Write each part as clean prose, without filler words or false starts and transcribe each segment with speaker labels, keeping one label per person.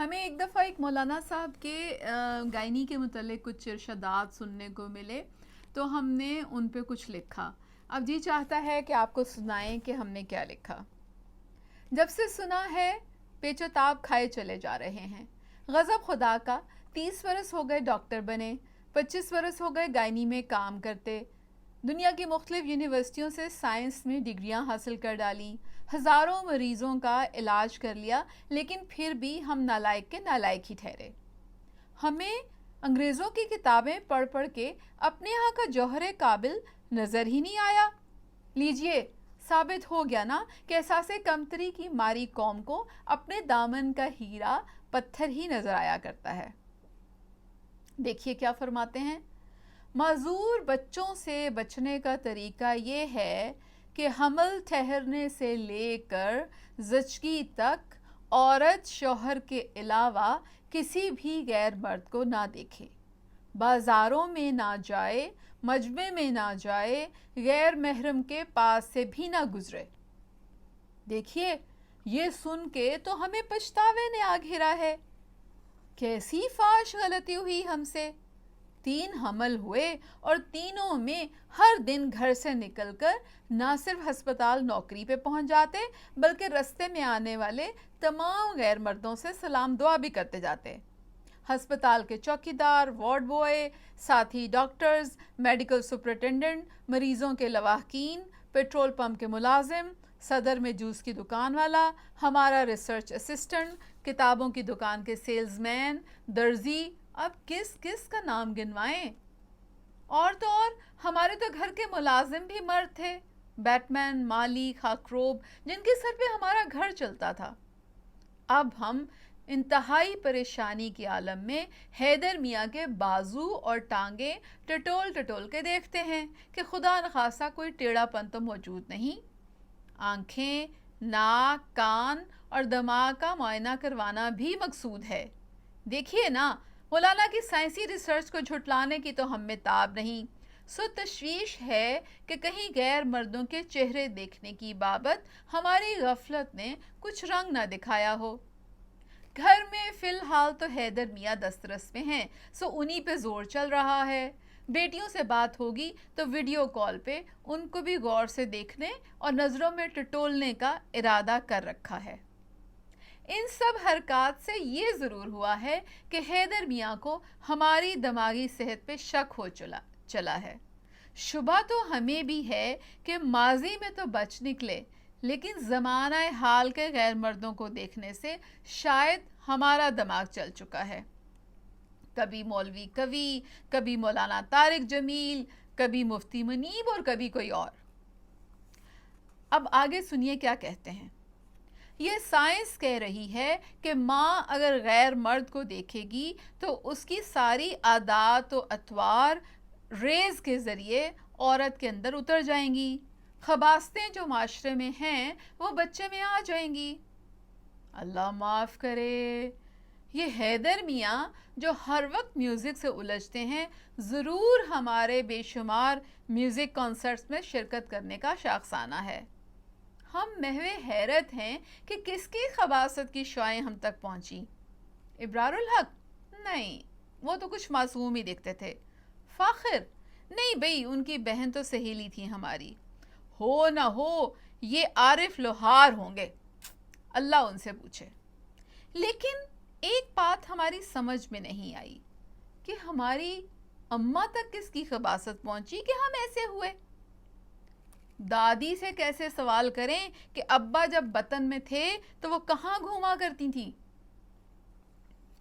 Speaker 1: ہمیں ایک دفعہ ایک مولانا صاحب کے گائنی کے متعلق کچھ ارشادات سننے کو ملے، تو ہم نے ان پہ کچھ لکھا۔ اب جی چاہتا ہے کہ آپ کو سنائیں کہ ہم نے کیا لکھا۔ جب سے سنا ہے پیچ و تاب کھائے چلے جا رہے ہیں، غضب خدا کا۔ 30 برس ہو گئے ڈاکٹر بنے، 25 برس ہو گئے گائنی میں کام کرتے، دنیا کی مختلف یونیورسٹیوں سے سائنس میں ڈگریاں حاصل کر ڈالیں، ہزاروں مریضوں کا علاج کر لیا، لیکن پھر بھی ہم نالائق کے نالائق ہی ٹھہرے۔ ہمیں انگریزوں کی کتابیں پڑھ پڑھ کے اپنے ہاں کا جوہر قابل نظر ہی نہیں آیا۔ لیجئے، ثابت ہو گیا نا کہ احساس کمتری کی ماری قوم کو اپنے دامن کا ہیرا پتھر ہی نظر آیا کرتا ہے۔ دیکھیے کیا فرماتے ہیں۔ معذور بچوں سے بچنے کا طریقہ یہ ہے کہ حمل ٹھہرنے سے لے کر زچگی تک عورت شوہر کے علاوہ کسی بھی غیر مرد کو نہ دیکھے، بازاروں میں نہ جائے، مجمع میں نہ جائے، غیر محرم کے پاس سے بھی نہ گزرے۔ دیکھیے، یہ سن کے تو ہمیں پچھتاوے نے آ گھیرا ہے۔ کیسی فاش غلطی ہوئی ہم سے۔ 3 حمل ہوئے اور تینوں میں ہر دن گھر سے نکل کر نہ صرف ہسپتال نوکری پہ پہنچ جاتے، بلکہ رستے میں آنے والے تمام غیر مردوں سے سلام دعا بھی کرتے جاتے۔ ہسپتال کے چوکیدار، وارڈ بوائے، ساتھی ڈاکٹرز، میڈیکل سپرنٹینڈنٹ، مریضوں کے لواحقین، پیٹرول پمپ کے ملازم، صدر میں جوس کی دکان والا، ہمارا ریسرچ اسسٹنٹ، کتابوں کی دکان کے سیلز مین، درزی، اب کس کس کا نام گنوائیں؟ اور تو اور ہمارے تو گھر کے ملازم بھی مرد تھے، بیٹ مین، مالی، خاکروب، جن کے سر پہ ہمارا گھر چلتا تھا۔ اب ہم انتہائی پریشانی کے عالم میں حیدر میاں کے بازو اور ٹانگیں ٹٹول ٹٹول کے دیکھتے ہیں کہ خدا نخواستہ کوئی ٹیڑھا پن تو موجود نہیں۔ آنکھیں، ناک، کان اور دماغ کا معائنہ کروانا بھی مقصود ہے۔ دیکھیے نا، مولانا کی سائنسی ریسرچ کو جھٹلانے کی تو ہم میں تاب نہیں، سو تشویش ہے کہ کہیں غیر مردوں کے چہرے دیکھنے کی بابت ہماری غفلت نے کچھ رنگ نہ دکھایا ہو۔ گھر میں فی الحال تو حیدر میاں دسترس میں ہیں، سو انہی پہ زور چل رہا ہے۔ بیٹیوں سے بات ہوگی تو ویڈیو کال پہ ان کو بھی غور سے دیکھنے اور نظروں میں ٹٹولنے کا ارادہ کر رکھا ہے۔ ان سب حرکات سے یہ ضرور ہوا ہے کہ حیدر میاں کو ہماری دماغی صحت پہ شک ہو چلا ہے۔ شبہ تو ہمیں بھی ہے کہ ماضی میں تو بچ نکلے، لیکن زمانہ حال کے غیر مردوں کو دیکھنے سے شاید ہمارا دماغ چل چکا ہے۔ کبھی مولوی کوی، کبھی مولانا طارق جمیل، کبھی مفتی منیب اور کبھی کوئی اور۔ اب آگے سنیے کیا کہتے ہیں۔ یہ سائنس کہہ رہی ہے کہ ماں اگر غیر مرد کو دیکھے گی تو اس کی ساری عادات و اطوار ریز کے ذریعے عورت کے اندر اتر جائیں گی، خباثتیں جو معاشرے میں ہیں وہ بچے میں آ جائیں گی۔ اللہ معاف کرے، یہ حیدر میاں جو ہر وقت میوزک سے الجھتے ہیں، ضرور ہمارے بے شمار میوزک کنسرٹس میں شرکت کرنے کا شاخسانہ ہے۔ ہم محو حیرت ہیں کہ کس کی خباثت کی شعائیں ہم تک پہنچی۔ ابرار الحق؟ نہیں، وہ تو کچھ معصوم ہی دکھتے تھے۔ فاخر؟ نہیں بھئی، ان کی بہن تو سہیلی تھی ہماری۔ ہو نہ ہو یہ عارف لوہار ہوں گے، اللہ ان سے پوچھے۔ لیکن ایک بات ہماری سمجھ میں نہیں آئی کہ ہماری اماں تک کس کی خباثت پہنچی کہ ہم ایسے ہوئے۔ دادی سے کیسے سوال کریں کہ ابا جب بطن میں تھے تو وہ کہاں گھوما کرتی تھیں۔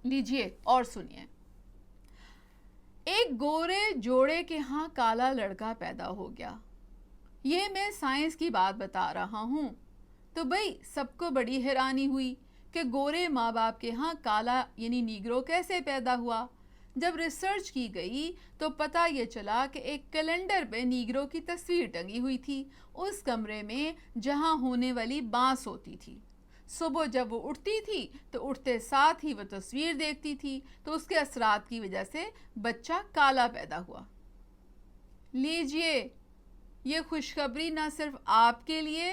Speaker 1: لیجئے اور سنیے۔ ایک گورے جوڑے کے ہاں کالا لڑکا پیدا ہو گیا۔ یہ میں سائنس کی بات بتا رہا ہوں تو بھئی سب کو بڑی حیرانی ہوئی کہ گورے ماں باپ کے ہاں کالا یعنی نیگرو کیسے پیدا ہوا۔ جب ریسرچ کی گئی تو پتہ یہ چلا کہ ایک کیلنڈر پہ نیگرو کی تصویر ٹنگی ہوئی تھی، اس کمرے میں جہاں ہونے والی بانس ہوتی تھی۔ صبح جب وہ اٹھتی تھی تو اٹھتے ساتھ ہی وہ تصویر دیکھتی تھی، تو اس کے اثرات کی وجہ سے بچہ کالا پیدا ہوا۔ لیجئے، یہ خوشخبری نہ صرف آپ کے لیے